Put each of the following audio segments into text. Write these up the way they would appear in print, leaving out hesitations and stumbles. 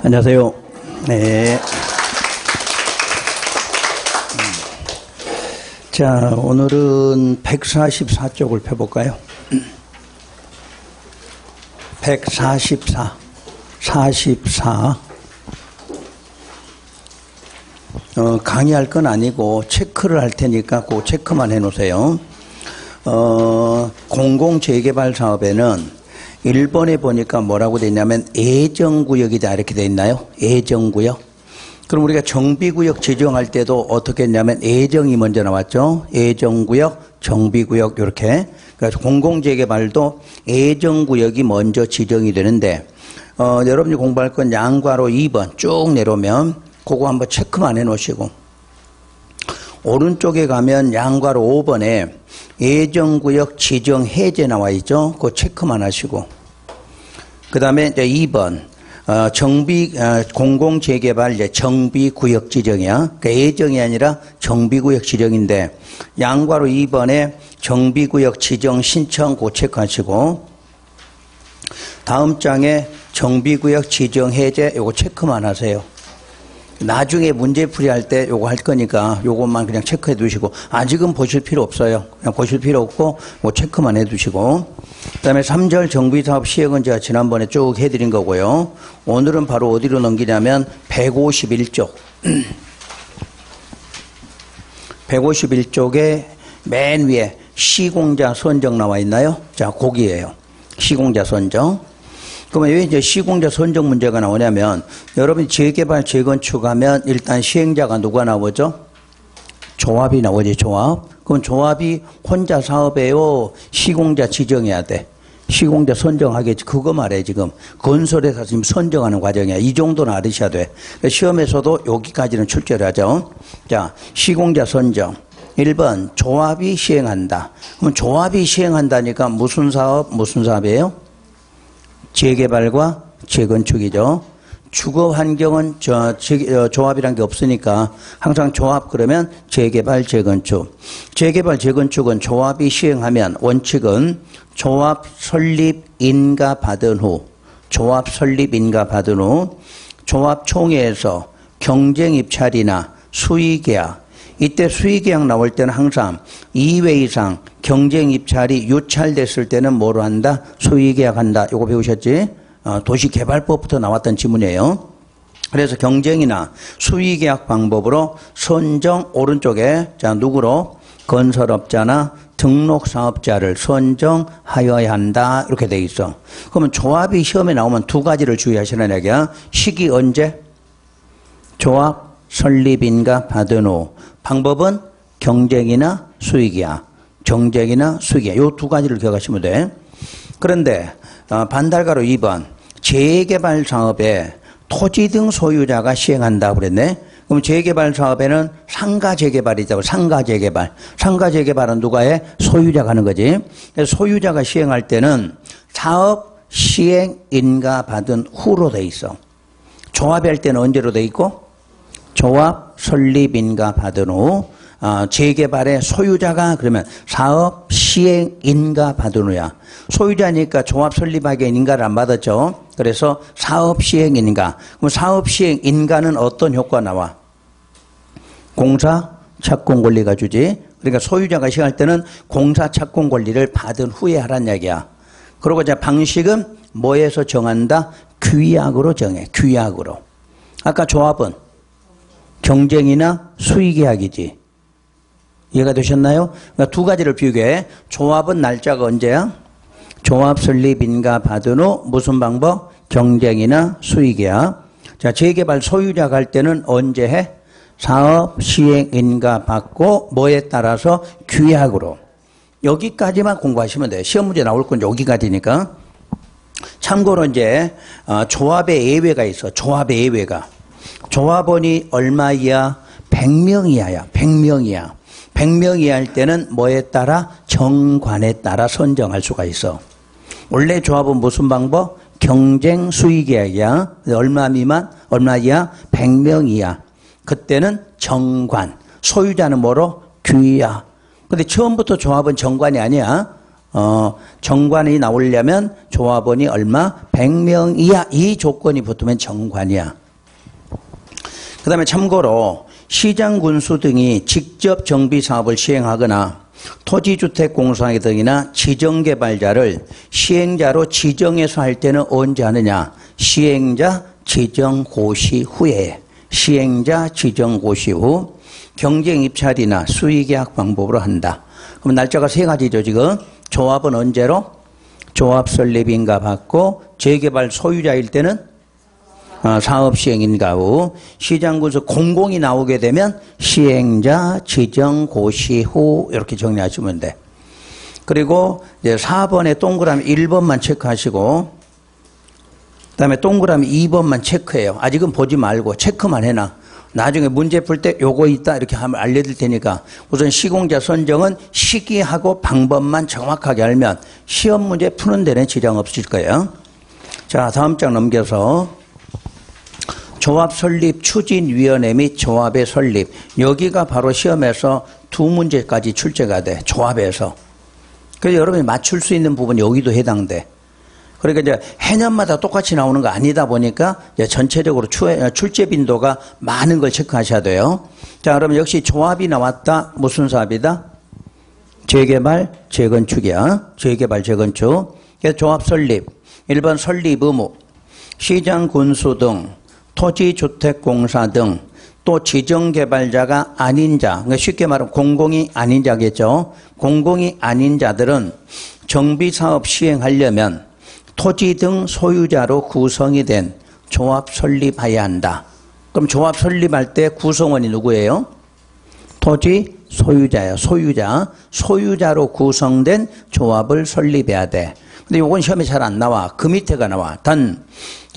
안녕하세요. 네. 자, 오늘은 144쪽을 펴볼까요? 144. 44. 강의할 건 아니고 체크를 할 테니까 그 체크만 해 놓으세요. 공공재개발 사업에는 1번에 보니까 뭐라고 돼 있냐면 예정구역이다 이렇게 돼 있나요? 예정구역. 그럼 우리가 정비구역 지정할 때도 어떻게 했냐면 예정이 먼저 나왔죠. 예정구역, 정비구역 이렇게. 그래서 공공재개발도 예정구역이 먼저 지정이 되는데 여러분이 공부할 건 양괄호 2번 쭉 내려오면 그거 한번 체크만 해 놓으시고 오른쪽에 가면 양괄호 5번에 예정구역 지정 해제 나와 있죠. 그거 체크만 하시고 그 다음에 이제 2번 공공재개발 이제 정비구역 지정이야. 그러니까 예정이 아니라 정비구역 지정인데 양괄호 2번에 정비구역 지정 신청 그거 체크하시고 다음 장에 정비구역 지정 해제 요거 체크만 하세요. 나중에 문제풀이 할 때 요거 할 거니까 요것만 그냥 체크해 두시고 아직은 보실 필요 없어요. 그냥 보실 필요 없고 뭐 체크만 해 두시고 그 다음에 3절 정비사업 시행은 제가 지난번에 쭉 해드린 거고요. 오늘은 바로 어디로 넘기냐면 151쪽 151쪽에 맨 위에 시공자 선정 나와 있나요? 자, 거기에요. 시공자 선정. 그러면 왜 이제 시공자 선정 문제가 나오냐면 여러분이 재개발, 재건축하면 일단 시행자가 누가 나오죠? 조합이 나오지, 조합. 그럼 조합이 혼자 사업해요? 시공자 지정해야 돼. 시공자 선정하겠지. 그거 말해, 지금. 건설회사 지금 선정하는 과정이야. 이 정도는 알으셔야 돼. 시험에서도 여기까지는 출제를 하죠. 자, 시공자 선정. 1번, 조합이 시행한다. 그럼 조합이 시행한다니까 무슨 사업, 무슨 사업이에요? 재개발과 재건축이죠. 주거 환경은 조합이란 게 없으니까 항상 조합 그러면 재개발, 재건축. 재개발, 재건축은 조합이 시행하면 원칙은 조합 설립 인가 받은 후 조합 설립 인가 받은 후 조합 총회에서 경쟁 입찰이나 수의계약 이때 수의계약 나올 때는 항상 2회 이상 경쟁 입찰이 유찰됐을 때는 뭐로 한다? 수의계약한다. 이거 배우셨지? 도시개발법부터 나왔던 지문이에요. 그래서 경쟁이나 수의계약 방법으로 선정 오른쪽에 자 누구로? 건설업자나 등록사업자를 선정하여야 한다. 이렇게 돼 있어. 그러면 조합이 시험에 나오면 두 가지를 주의하시라는 얘기야. 시기 언제? 조합 설립인가 받은 후 방법은 경쟁이나 수익이야. 경쟁이나 수익이야. 요 두 가지를 기억하시면 돼. 그런데 반달가로 2번 재개발 사업에 토지 등 소유자가 시행한다 그랬네. 그럼 재개발 사업에는 상가 재개발이죠. 상가 재개발. 상가 재개발은 누가 해? 소유자가 하는 거지. 그래서 소유자가 시행할 때는 사업 시행 인가 받은 후로 돼 있어. 조합이 할 때는 언제로 돼 있고? 조합 설립 인가 받은 후 재개발의 소유자가 그러면 사업 시행 인가 받은 후야. 소유자니까 조합 설립하기에 인가를 안 받았죠. 그래서 사업 시행 인가. 그럼 사업 시행 인가는 어떤 효과 나와? 공사 착공 권리가 주지. 그러니까 소유자가 시행할 때는 공사 착공 권리를 받은 후에 하란 이야기야. 그리고 이제 방식은 뭐에서 정한다? 규약으로 정해. 규약으로. 아까 조합은 경쟁이나 수의계약이지. 이해가 되셨나요? 그러니까 두 가지를 비교해. 조합은 날짜가 언제야? 조합 설립 인가 받은 후 무슨 방법? 경쟁이나 수의계약. 자, 재개발 소유자가 할 때는 언제 해? 사업 시행 인가 받고 뭐에 따라서 규약으로. 여기까지만 공부하시면 돼요. 시험 문제 나올 건 여기까지니까. 참고로 이제 조합의 예외가 있어. 조합의 예외가. 조합원이 얼마이야? 100명 이하야. 100명 이하. 100명 이하 할 때는 뭐에 따라? 정관에 따라 선정할 수가 있어. 원래 조합은 무슨 방법? 경쟁 수의계약이야. 얼마 미만? 얼마 이하? 100명 이하. 그때는 정관. 소유자는 뭐로? 규약. 근데 처음부터 조합은 정관이 아니야. 정관이 나오려면 조합원이 얼마? 100명 이하 이 조건이 붙으면 정관이야. 그 다음에 참고로 시장 군수 등이 직접 정비 사업을 시행하거나 토지주택공사 등이나 지정개발자를 시행자로 지정해서 할 때는 언제 하느냐? 시행자 지정 고시 후에. 시행자 지정 고시 후 경쟁 입찰이나 수의계약 방법으로 한다. 그럼 날짜가 세 가지죠 지금. 조합은 언제로? 조합 설립인가 받고 재개발 소유자일 때는 사업 시행인가 후 시장군수 공공이 나오게 되면 시행자 지정 고시 후 이렇게 정리하시면 돼. 그리고 이제 4번에 동그라미 1번만 체크하시고 그다음에 동그라미 2번만 체크해요. 아직은 보지 말고 체크만 해놔. 나중에 문제 풀 때 요거 있다 이렇게 하면 알려드릴 테니까 우선 시공자 선정은 시기하고 방법만 정확하게 알면 시험 문제 푸는 데는 지장 없을 거예요. 자, 다음 장 넘겨서 조합 설립 추진위원회 및 조합의 설립. 여기가 바로 시험에서 두 문제까지 출제가 돼. 조합에서. 그래서 여러분이 맞출 수 있는 부분 여기도 해당돼. 그러니까 이제 해년마다 똑같이 나오는 거 아니다 보니까 이제 전체적으로 출제 빈도가 많은 걸 체크하셔야 돼요. 자, 그러면 역시 조합이 나왔다. 무슨 사업이다? 재개발, 재건축이야. 재개발, 재건축. 그래서 조합 설립. 1번 설립 의무. 시장 군수 등 토지주택공사 등 또 지정개발자가 아닌 자, 그러니까 쉽게 말하면 공공이 아닌 자겠죠. 공공이 아닌 자들은 정비사업 시행하려면 토지 등 소유자로 구성이 된 조합 설립해야 한다. 그럼 조합 설립할 때 구성원이 누구예요? 토지 소유자예요. 소유자. 소유자로 구성된 조합을 설립해야 돼. 근데 이건 시험에 잘 안 나와. 그 밑에가 나와. 단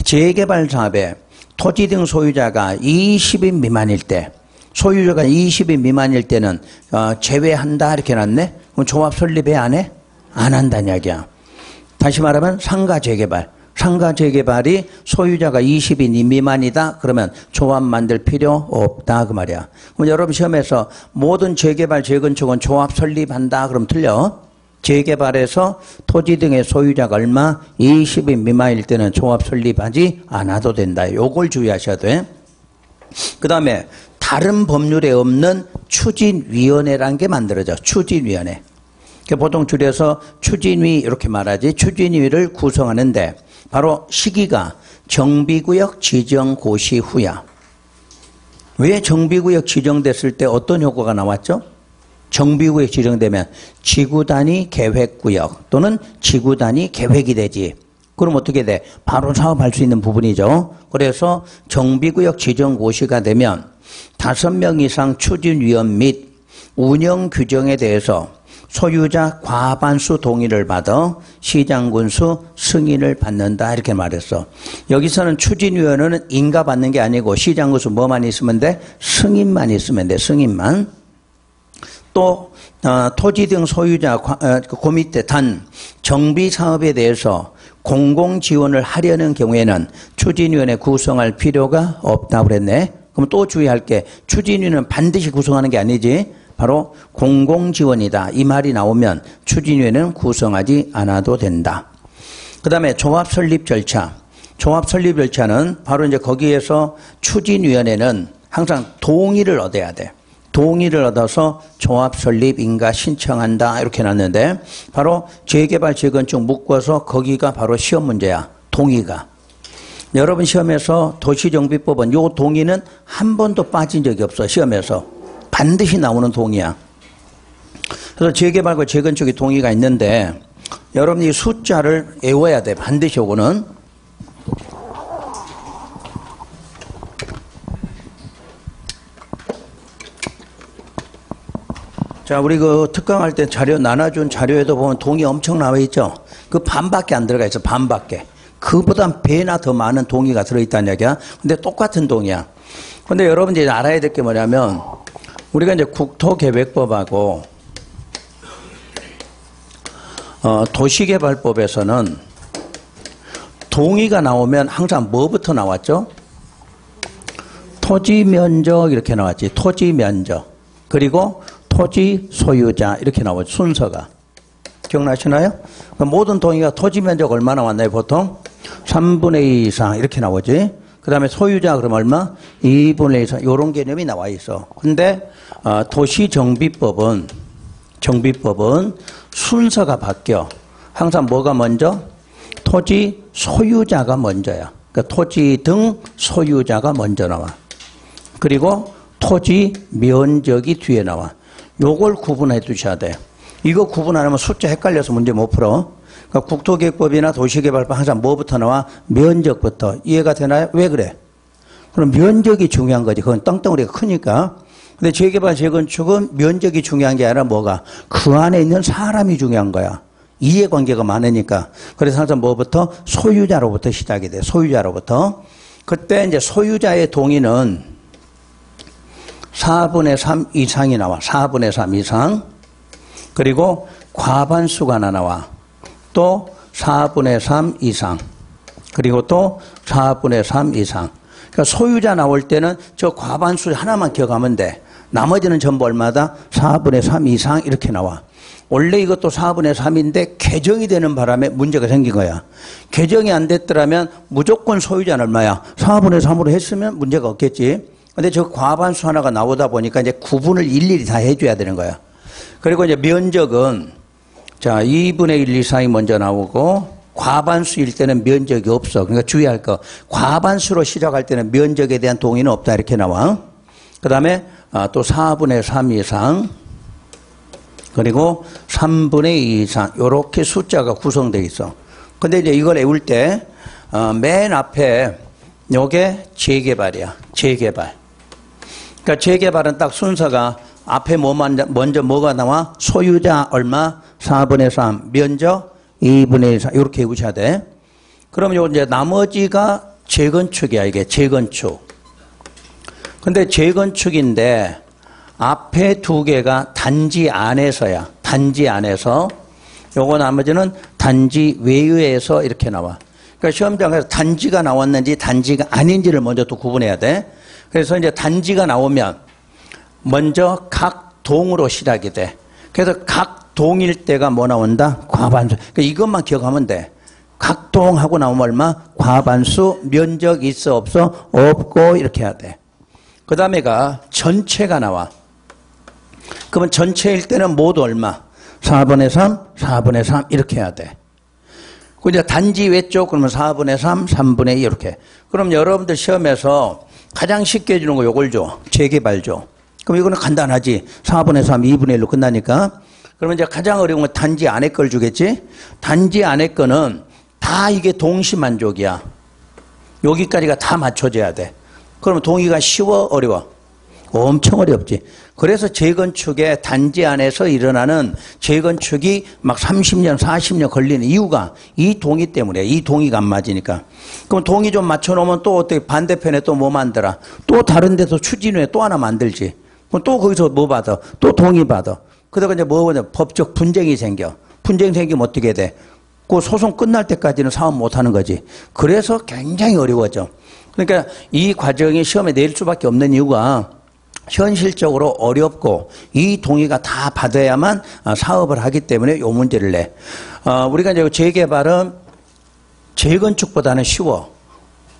재개발 사업에 토지 등 소유자가 20인 미만일 때, 소유자가 20인 미만일 때는 제외한다 이렇게 해놨네. 그럼 조합 설립해 안 해? 안 한다는 이야기야. 다시 말하면 상가 재개발. 상가 재개발이 소유자가 20인 미만이다. 그러면 조합 만들 필요 없다 그 말이야. 그럼 여러분 시험에서 모든 재개발 재건축은 조합 설립한다. 그럼 틀려. 재개발에서 토지 등의 소유자가 얼마? 20인 미만일 때는 조합 설립하지 않아도 된다. 요걸 주의하셔야 돼. 그 다음에 다른 법률에 없는 추진위원회라는 게 만들어져. 추진위원회. 보통 줄여서 추진위 이렇게 말하지. 추진위를 구성하는데 바로 시기가 정비구역 지정 고시 후야. 왜 정비구역 지정됐을 때 어떤 효과가 나왔죠? 정비구역 지정되면 지구단위 계획구역 또는 지구단위 계획이 되지. 그럼 어떻게 돼? 바로 사업할 수 있는 부분이죠. 그래서 정비구역 지정 고시가 되면 5명 이상 추진위원 및 운영 규정에 대해서 소유자 과반수 동의를 받아 시장군수 승인을 받는다 이렇게 말했어. 여기서는 추진위원회는 인가 받는 게 아니고 시장군수 뭐만 있으면 돼? 승인만 있으면 돼. 승인만. 또 토지 등 소유자 그 밑에 단 정비사업에 대해서 공공지원을 하려는 경우에는 추진위원회 구성할 필요가 없다고 그랬네. 그럼 또 주의할 게 추진위는 반드시 구성하는 게 아니지. 바로 공공지원이다. 이 말이 나오면 추진위원회는 구성하지 않아도 된다. 그 다음에 조합 설립 절차. 조합 설립 절차는 바로 이제 거기에서 추진위원회는 항상 동의를 얻어야 돼. 동의를 얻어서 조합 설립 인가 신청한다 이렇게 놨는데 바로 재개발 재건축 묶어서 거기가 바로 시험 문제야. 동의가. 여러분 시험에서 도시정비법은 요 동의는 한 번도 빠진 적이 없어. 시험에서. 반드시 나오는 동의야. 그래서 재개발과 재건축의 동의가 있는데 여러분이 숫자를 외워야 돼. 반드시 요거는. 자, 우리 그 특강할 때 자료 나눠준 자료에도 보면 동의 엄청 나와 있죠. 그 반밖에 안 들어가 있어. 반밖에. 그보다 배나 더 많은 동의가 들어있다는 얘기야. 근데 똑같은 동의야. 근데 여러분들이 알아야 될 게 뭐냐면 우리가 이제 국토계획법하고 도시개발법에서는 동의가 나오면 항상 뭐부터 나왔죠? 토지 면적 이렇게 나왔지. 토지 면적. 그리고 토지 소유자 이렇게 나오죠. 순서가. 기억나시나요? 모든 동의가 토지 면적 얼마 나왔나요, 보통? 3분의 2 이상 이렇게 나오지. 그 다음에 소유자 그럼 얼마? 2분의 1 이상 이런 개념이 나와 있어. 근데 도시정비법은 순서가 바뀌어. 항상 뭐가 먼저? 토지 소유자가 먼저야. 그러니까 토지 등 소유자가 먼저 나와. 그리고 토지 면적이 뒤에 나와. 요걸 구분해 두셔야 돼. 이거 구분 안 하면 숫자 헷갈려서 문제 못 풀어. 그러니까 국토계획법이나 도시개발법 항상 뭐부터 나와? 면적부터. 이해가 되나요? 왜 그래? 그럼 면적이 중요한 거지. 그건 땅덩어리가 크니까. 근데 재개발, 재건축은 면적이 중요한 게 아니라 뭐가? 그 안에 있는 사람이 중요한 거야. 이해관계가 많으니까. 그래서 항상 뭐부터? 소유자로부터 시작이 돼. 소유자로부터. 그때 이제 소유자의 동의는 4분의 3 이상이 나와. 4분의 3 이상. 그리고 과반수가 하나 나와. 또 4분의 3 이상. 그리고 또 4분의 3 이상. 그러니까 소유자 나올 때는 저 과반수 하나만 기억하면 돼. 나머지는 전부 얼마다? 4분의 3 이상 이렇게 나와. 원래 이것도 4분의 3인데 개정이 되는 바람에 문제가 생긴 거야. 개정이 안 됐더라면 무조건 소유자는 얼마야? 4분의 3으로 했으면 문제가 없겠지. 근데 저 과반수 하나가 나오다 보니까 이제 구분을 일일이 다 해줘야 되는 거야. 그리고 이제 면적은 자 2분의 1 이상이 먼저 나오고 과반수일 때는 면적이 없어. 그러니까 주의할 거. 과반수로 시작할 때는 면적에 대한 동의는 없다 이렇게 나와. 그 다음에 또 4분의 3 이상 그리고 3분의 2 이상 이렇게 숫자가 구성되어 있어. 근데 이제 이걸 외울 때 맨 앞에 요게 재개발이야. 재개발. 그러니까 재개발은 딱 순서가 앞에 먼저 뭐가 나와? 소유자 얼마? 4분의 3. 면적 2분의 1 이상. 이렇게 외우셔야 돼. 그럼 요 이제 나머지가 재건축이야. 이게 재건축. 근데 재건축인데 앞에 두 개가 단지 안에서야. 단지 안에서. 요거 나머지는 단지 외에서 이렇게 나와. 그러니까 시험장에서 단지가 나왔는지 단지가 아닌지를 먼저 또 구분해야 돼. 그래서 이제 단지가 나오면 먼저 각 동으로 시작이 돼. 그래서 각 동일 때가 뭐 나온다? 과반수. 그러니까 이것만 기억하면 돼. 각 동하고 나오면 얼마? 과반수. 면적 있어 없어? 없고 이렇게 해야 돼. 그 다음에가 전체가 나와. 그러면 전체일 때는 모두 얼마? 4분의 3, 4분의 3 이렇게 해야 돼. 그 이제 단지 외쪽 그러면 4분의 3, 3분의 2 이렇게. 그럼 여러분들 시험에서 가장 쉽게 해주는 거 요걸 줘. 재개발 줘. 그럼 이거는 간단하지. 4분의 3, 2분의 1로 끝나니까. 그러면 이제 가장 어려운 건 단지 안에 걸 주겠지. 단지 안에 거는 다 이게 동시만족이야. 여기까지가 다 맞춰져야 돼. 그러면 동의가 쉬워? 어려워? 엄청 어렵지. 그래서 재건축에 단지 안에서 일어나는 재건축이 막 30년, 40년 걸리는 이유가 이 동의 때문에. 이 동의가 안 맞으니까. 그럼 동의 좀 맞춰놓으면 또 어떻게 반대편에 또 뭐 만들어? 또 다른 데서 추진후에 또 하나 만들지. 그럼 또 거기서 뭐 받아? 또 동의 받아. 그러다가 이제 뭐 법적 분쟁이 생겨. 분쟁 생기면 어떻게 돼? 그 소송 끝날 때까지는 사업 못 하는 거지. 그래서 굉장히 어려워져. 그러니까 이 과정이 시험에 내릴 수밖에 없는 이유가 현실적으로 어렵고 이 동의가 다 받아야만 사업을 하기 때문에 이 문제를 내. 우리가 이제 재개발은 재건축보다는 쉬워.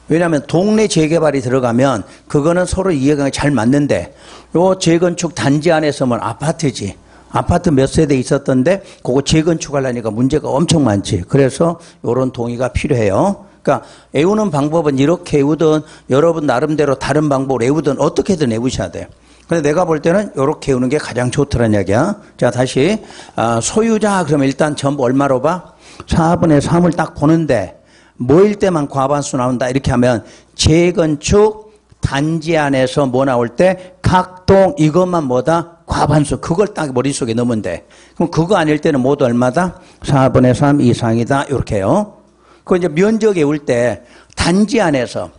왜냐하면 동네 재개발이 들어가면 그거는 서로 이해가 잘 맞는데 요 재건축 단지 안에서는 아파트지. 아파트 몇 세대 있었던데 그거 재건축하려니까 문제가 엄청 많지. 그래서 이런 동의가 필요해요. 그러니까 외우는 방법은 이렇게 외우든 여러분 나름대로 다른 방법으로 외우든 어떻게든 외우셔야 돼. 근데 내가 볼 때는 이렇게 외우는 게 가장 좋더란 이야기야. 자, 다시 소유자 그러면 일단 전부 얼마로 봐? 4분의 3을 딱 보는데 뭐일 때만 과반수 나온다 이렇게 하면 재건축 단지 안에서 뭐 나올 때 각동 이것만 뭐다? 과반수. 그걸 딱 머릿속에 넣으면 돼. 그럼 그거 아닐 때는 모두 얼마다? 4분의 3 이상이다. 이렇게요. 그 이제 면적 외울 때 단지 안에서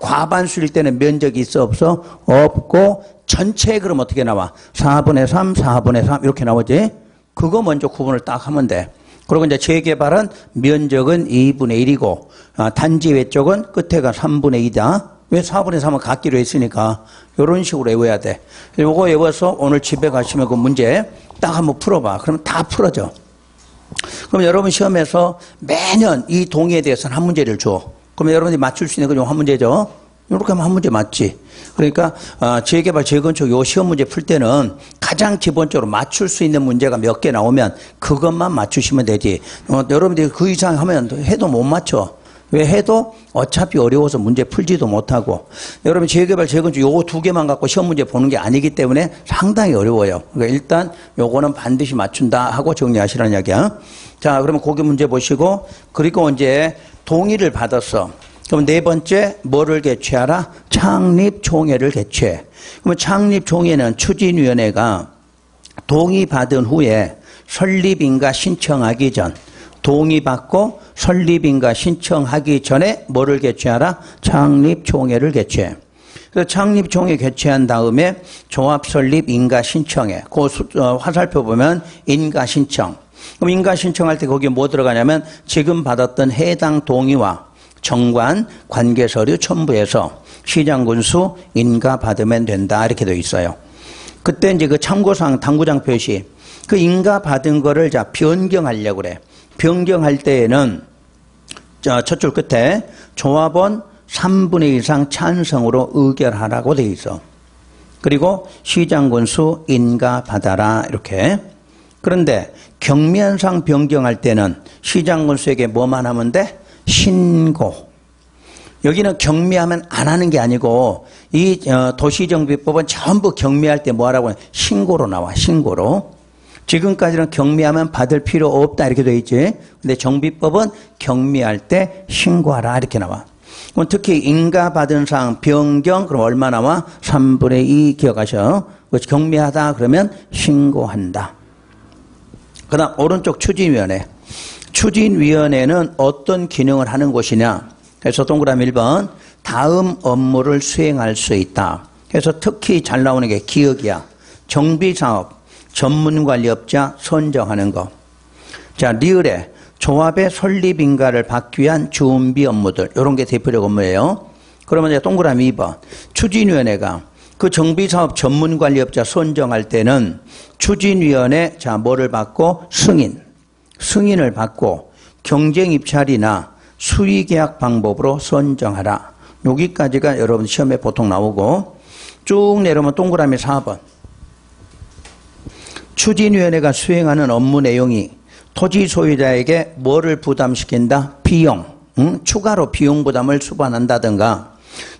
과반수일 때는 면적이 있어 없어? 없고 전체 그럼 어떻게 나와? 4분의 3, 4분의 3 이렇게 나오지? 그거 먼저 구분을 딱 하면 돼. 그리고 이제 재개발은 면적은 2분의 1이고 단지 외쪽은 끝에가 3분의 2다. 왜 4분의 3은 갖기로 했으니까 이런 식으로 외워야 돼. 요거 외워서 오늘 집에 가시면 그 문제 딱 한번 풀어봐. 그러면 다 풀어져. 그럼 여러분 시험에서 매년 이 동의에 대해서는 한 문제를 줘. 그러면 여러분들이 맞출 수 있는 건 한 문제죠. 이렇게 하면 한 문제 맞지. 그러니까 재개발, 재건축 요 시험 문제 풀 때는 가장 기본적으로 맞출 수 있는 문제가 몇 개 나오면 그것만 맞추시면 되지. 여러분들이 그 이상 하면 해도 못 맞춰. 왜 해도 어차피 어려워서 문제 풀지도 못하고. 여러분 재개발, 재건축 요거 두 개만 갖고 시험 문제 보는 게 아니기 때문에 상당히 어려워요. 그러니까 일단 요거는 반드시 맞춘다 하고 정리하시라는 이야기야. 자, 그러면 고기 문제 보시고, 그리고 이제 동의를 받았어. 그럼 네 번째 뭐를 개최하라? 창립총회를 개최. 그러면 창립총회는 추진위원회가 동의받은 후에 설립인가 신청하기 전, 동의받고 설립인가 신청하기 전에 뭐를 개최하라? 창립총회를 개최. 그래서 창립총회 개최한 다음에 조합 설립 인가 신청회. 그 화살표 보면 인가 신청. 그럼 인가 신청할 때 거기에 뭐 들어가냐면 지금 받았던 해당 동의와 정관, 관계서류 첨부해서 시장군수 인가 받으면 된다. 이렇게 되어 있어요. 그때 이제 그 참고사항 당구장 표시, 그 인가 받은 거를 자, 변경하려고 그래. 변경할 때에는 첫 줄 끝에 조합원 3분의 이상 찬성으로 의결하라고 되어 있어. 그리고 시장군수 인가 받아라. 이렇게. 그런데 경미한상 변경할 때는 시장군수에게 뭐만 하면 돼? 신고. 여기는 경미하면 안 하는 게 아니고 이 도시정비법은 전부 경미할 때 뭐 하라고 하면 신고로 나와. 신고로. 지금까지는 경미하면 받을 필요 없다 이렇게 돼 있지. 근데 정비법은 경미할 때 신고하라 이렇게 나와. 그럼 특히 인가받은 사항 변경 그럼 얼마 나와? 3분의 2 기억하셔. 경미하다 그러면 신고한다. 그 다음 오른쪽 추진위원회. 추진위원회는 어떤 기능을 하는 곳이냐. 그래서 동그라미 1번 다음 업무를 수행할 수 있다. 그래서 특히 잘 나오는 게 기억이야. 정비사업, 전문관리업자 선정하는 거. 자, 리을에 조합의 설립인가를 받기 위한 준비 업무들. 이런 게 대표적 업무예요. 그러면 이제 동그라미 2번 추진위원회가 그 정비사업 전문관리업자 선정할 때는 추진위원회 자 뭐를 받고 승인을 받고 경쟁입찰이나 수의계약 방법으로 선정하라. 여기까지가 여러분 시험에 보통 나오고 쭉 내려오면 동그라미 4번 추진위원회가 수행하는 업무 내용이 토지 소유자에게 뭐를 부담시킨다? 비용, 추가로 비용 부담을 수반한다든가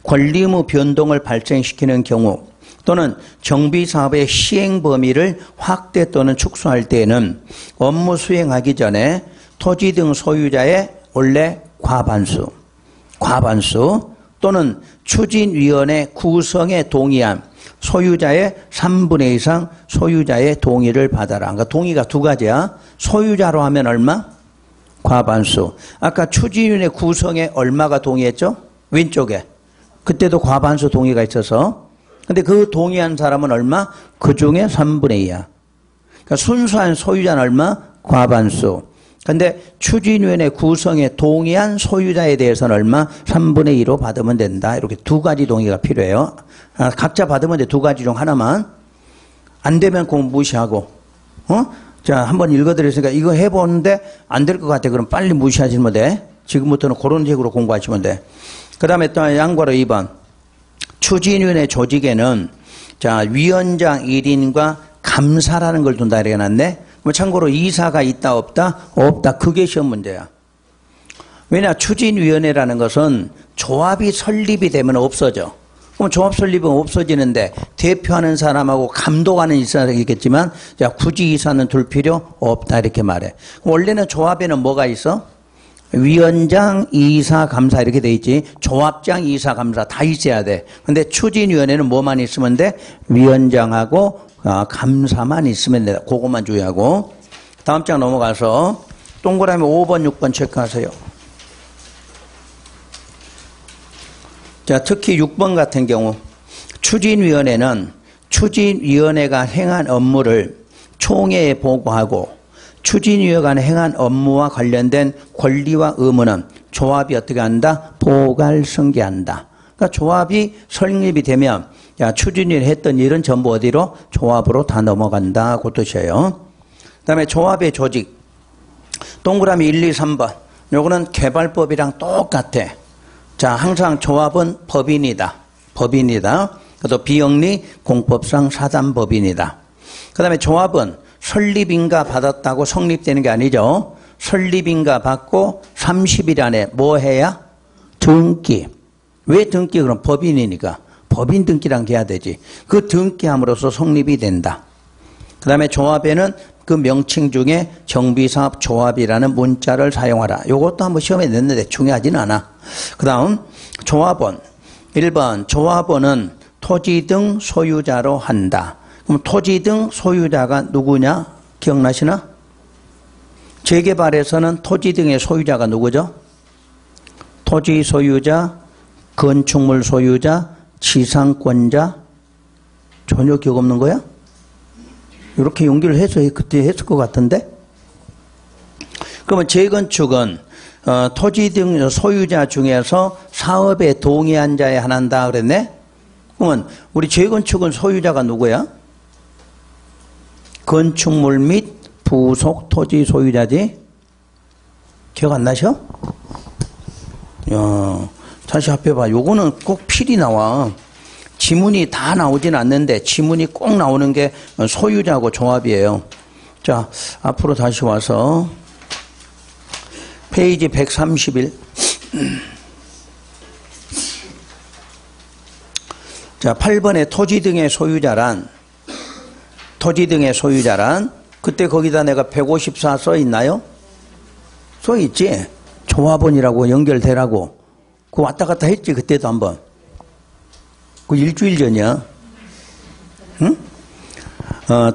권리 의무 변동을 발생시키는 경우 또는 정비사업의 시행 범위를 확대 또는 축소할 때에는 업무 수행하기 전에 토지 등 소유자의 원래 과반수 또는 추진위원회 구성에 동의한 소유자의 3분의 2 이상 소유자의 동의를 받아라. 그러니까 동의가 두 가지야. 소유자로 하면 얼마? 과반수. 아까 추진위원회 구성에 얼마가 동의했죠? 왼쪽에. 그때도 과반수 동의가 있어서. 근데 그 동의한 사람은 얼마? 그 중에 3분의 2야. 그러니까 순수한 소유자는 얼마? 과반수. 근데 추진위원회 구성에 동의한 소유자에 대해서는 얼마? 3분의 2로 받으면 된다. 이렇게 두 가지 동의가 필요해요. 각자 받으면 돼. 두 가지 중 하나만. 안 되면 그거 무시하고. 자, 한번 읽어드렸으니까 이거 해보는데 안 될 것 같아. 그럼 빨리 무시하시면 돼. 지금부터는 그런 식으로 공부하시면 돼. 그 다음에 또 양괄호 2번. 추진위원회 조직에는 자, 위원장 1인과 감사라는 걸 둔다. 이렇게 해놨네. 참고로 이사가 있다 없다? 없다. 그게 시험 문제야. 왜냐 추진위원회라는 것은 조합이 설립이 되면 없어져. 그럼 조합 설립은 없어지는데 대표하는 사람하고 감독하는 이사는 있겠지만 자, 굳이 이사는 둘 필요 없다 이렇게 말해. 원래는 조합에는 뭐가 있어? 위원장, 이사, 감사 이렇게 돼 있지. 조합장, 이사, 감사 다 있어야 돼. 근데 추진위원회는 뭐만 있으면 돼? 위원장하고 감사만 있으면 된다. 그것만 주의하고. 다음 장 넘어가서 동그라미 5번, 6번 체크하세요. 자, 특히 6번 같은 경우 추진위원회는 추진위원회가 행한 업무를 총회에 보고하고 추진위원회가 행한 업무와 관련된 권리와 의무는 조합이 어떻게 한다? 보괄 승계한다. 그러니까 조합이 설립이 되면 야, 추진을 했던 일은 전부 어디로? 조합으로 다 넘어간다. 그 뜻이에요. 그 다음에 조합의 조직. 동그라미 1, 2, 3번. 요거는 개발법이랑 똑같아. 자, 항상 조합은 법인이다. 법인이다. 그래도 비영리 공법상 사단법인이다. 그 다음에 조합은 설립인가 받았다고 성립되는 게 아니죠. 설립인가 받고 30일 안에 뭐 해야? 등기. 왜 등기? 그럼 법인이니까. 법인 등기랑 해야 되지. 그 등기함으로써 성립이 된다. 그 다음에 조합에는 그 명칭 중에 정비사업 조합이라는 문자를 사용하라. 요것도 한번 시험에 냈는데 중요하진 않아. 그 다음 조합원. 1번 조합원은 토지 등 소유자로 한다. 그럼 토지 등 소유자가 누구냐? 기억나시나? 재개발에서는 토지 등의 소유자가 누구죠? 토지 소유자, 건축물 소유자, 지상권자. 전혀 기억 없는 거야? 이렇게 연결을 해서 그때 했을 것 같은데? 그러면 재건축은 토지 등 소유자 중에서 사업에 동의한 자에 한한다 그랬네? 그러면 우리 재건축은 소유자가 누구야? 건축물 및 부속 토지 소유자지? 기억 안 나셔? 야, 다시 합해봐. 요거는 꼭 필히 나와. 지문이 다 나오진 않는데 지문이 꼭 나오는 게 소유자하고 조합이에요. 자, 앞으로 다시 와서 페이지 131. 자, 8번에 토지 등의 소유자란 그때 거기다 내가 154 써 있나요? 써 있지? 조합원이라고 연결되라고. 그거 왔다 갔다 했지 그때도 한번. 그 일주일 전이야. 응?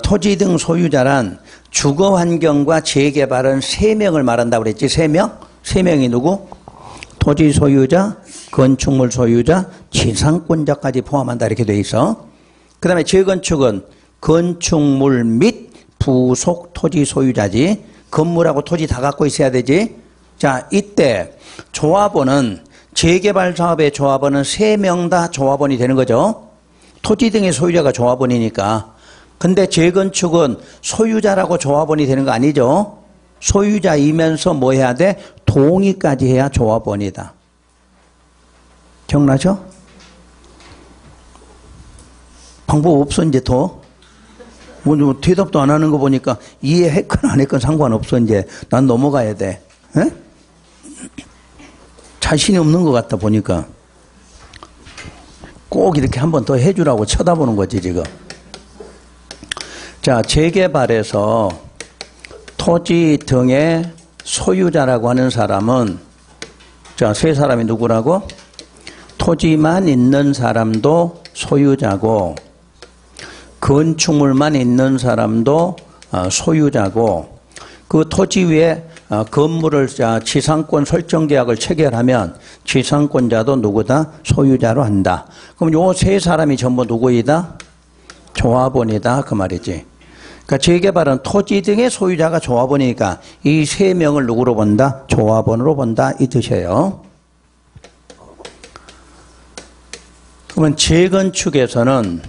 토지 등 소유자란 주거 환경과 재개발은 3명을 말한다고 그랬지. 3명? 3명이 누구? 토지 소유자, 건축물 소유자, 지상권자까지 포함한다 이렇게 돼 있어. 그 다음에 재건축은 건축물 및 부속 토지 소유자지. 건물하고 토지 다 갖고 있어야 되지. 자, 이때 조합원은 재개발 사업의 조합원은 3명 다 조합원이 되는 거죠. 토지 등의 소유자가 조합원이니까. 근데 재건축은 소유자라고 조합원이 되는 거 아니죠. 소유자이면서 뭐 해야 돼? 동의까지 해야 조합원이다. 기억나죠? 방법 없어 이제 더. 뭐 대답도 안 하는 거 보니까 이해했건 안 했건 상관없어. 이제 난 넘어가야 돼. 에? 자신이 없는 것 같다 보니까 꼭 이렇게 한 번 더 해주라고 쳐다보는 거지 지금. 자, 재개발에서 토지 등의 소유자라고 하는 사람은 자, 3사람이 누구라고? 토지만 있는 사람도 소유자고 건축물만 있는 사람도 소유자고 그 토지 위에 건물을 지상권 설정 계약을 체결하면 지상권자도 누구다? 소유자로 한다. 그럼 요 3사람이 전부 누구이다? 조합원이다 그 말이지. 그러니까 재개발은 토지 등의 소유자가 조합원이니까 이 3명을 누구로 본다? 조합원으로 본다 이 뜻이에요. 그러면 재건축에서는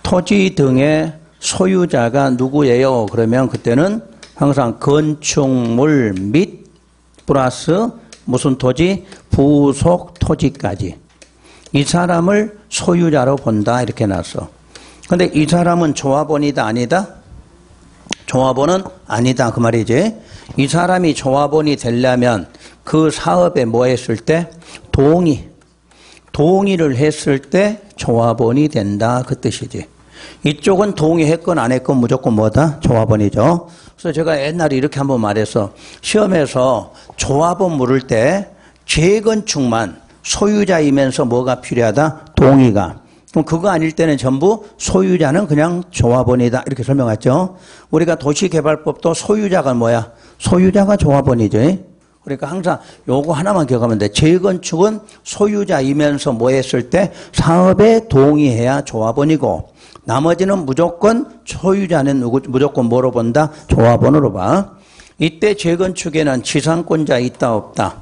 토지 등의 소유자가 누구예요? 그러면 그때는 항상 건축물 및 플러스 무슨 토지? 부속 토지까지. 이 사람을 소유자로 본다 이렇게 놨어. 근데 이 사람은 조합원이다 아니다? 조합원은 아니다 그 말이지. 이 사람이 조합원이 되려면 그 사업에 뭐 했을 때? 동의를 했을 때 조합원이 된다 그 뜻이지. 이쪽은 동의했건 안 했건 무조건 뭐다? 조합원이죠. 그래서 제가 옛날에 이렇게 한번 말했어. 시험에서 조합원 물을 때 재건축만 소유자이면서 뭐가 필요하다? 동의가. 그럼 그거 아닐 때는 전부 소유자는 그냥 조합원이다 이렇게 설명했죠. 우리가 도시개발법도 소유자가 뭐야? 소유자가 조합원이죠. 그러니까 항상 요거 하나만 기억하면 돼. 재건축은 소유자이면서 뭐 했을 때 사업에 동의해야 조합원이고 나머지는 무조건 소유자는 무조건 뭐로 본다? 조합원으로 봐. 이때 재건축에는 지상권자 있다 없다?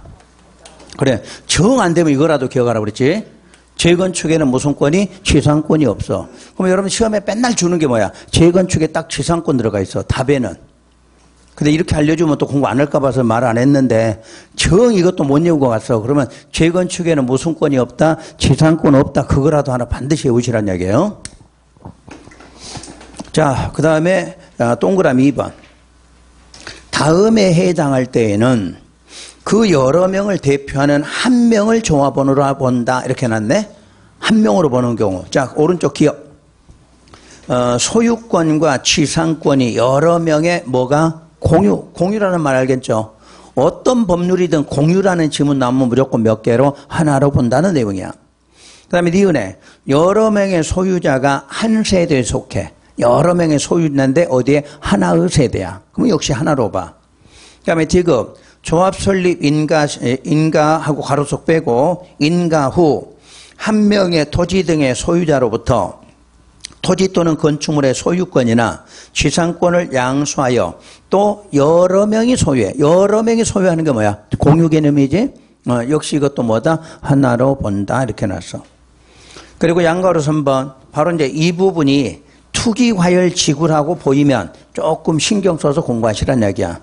그래, 정 안 되면 이거라도 기억하라 그랬지. 재건축에는 무슨 권이? 지상권이 없어. 그럼 여러분 시험에 맨날 주는 게 뭐야? 재건축에 딱 지상권 들어가 있어. 답에는. 근데 이렇게 알려주면 또 공부 안 할까 봐서 말 안 했는데 정 이것도 못 외우고 갔어. 그러면 재건축에는 무슨 권이 없다? 지상권 없다. 그거라도 하나 반드시 외우시란 이야기예요. 자, 그 다음에 동그라미 2번. 다음에 해당할 때에는 그 여러 명을 대표하는 한 명을 조합원으로 본다. 이렇게 해놨네. 한 명으로 보는 경우. 자, 오른쪽 기억. 소유권과 지상권이 여러 명의 뭐가? 공유라는 말 알겠죠? 어떤 법률이든 공유라는 지문 나오면 무조건 몇 개로? 하나로 본다는 내용이야. 그 다음에 니은에 여러 명의 소유자가 한 세대에 속해. 여러 명의 소유자인데 어디에? 하나의 세대야. 그럼 역시 하나로 봐. 그 다음에 디귿. 조합 설립 인가하고 가로속 빼고 인가 후 한 명의 토지 등의 소유자로부터 토지 또는 건축물의 소유권이나 지상권을 양수하여 또 여러 명이 소유해. 여러 명이 소유하는 게 뭐야? 공유 개념이지? 역시 이것도 뭐다? 하나로 본다. 이렇게 놨어. 그리고 양가로 3번. 바로 이제 이 부분이 투기과열 지구라고 보이면 조금 신경 써서 공부하시란 얘기야.